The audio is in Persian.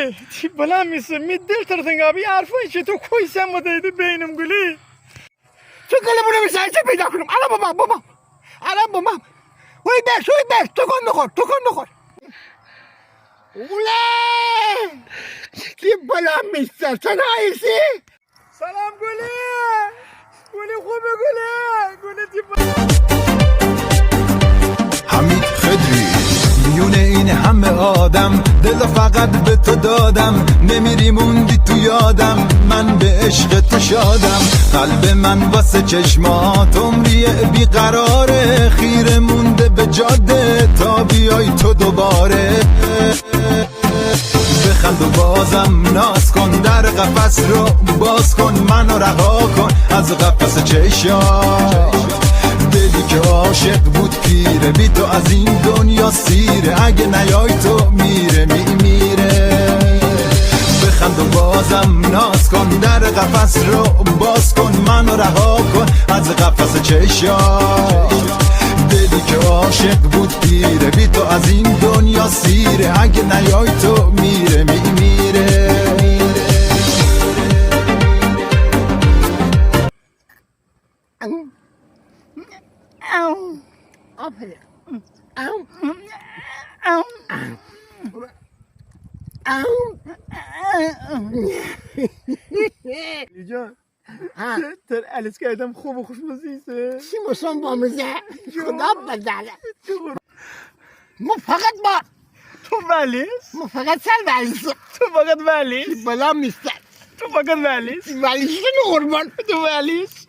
گلی چی بلند میشه می دل ترتنگابی حرفایی که تو کویسم و دیده بینم گلی تو گلمونو میزنی چه پیدا کنم الان بابام وی بس تو کن نخور اوله کی بلند میشه تنهاییسی سلام گلی خوبه گلی چی حمید خدری میونه این همه آدم دل فقط به تو دادم نمیری موندی تو یادم من به عشق تو شادم قلب من واسه چشمات عمری بیقراره خیره مونده به جاده تا بیای تو دوباره بخند و بازم ناز کن در قفس رو باز کن منو رها کن از قفس چشات دلی که عاشق بود پیره بی تو از این دنیا سیره اگه نیای تو میره بخند و بازم ناز کن در قفس رو باز کن منو رها کن از قفس چشات دلی که عاشق بود پیره بی تو از این دنیا سیره اگه نیای تو میره جان تر الیس کردم خوب و خوشمزیسه چی مسان با مزه خدا بدله ما فقط تو ولیس ما فقط سر ولیس تو فقط ولیس بلا میستن تو فقط ولیس ولیس قربان تو ولیس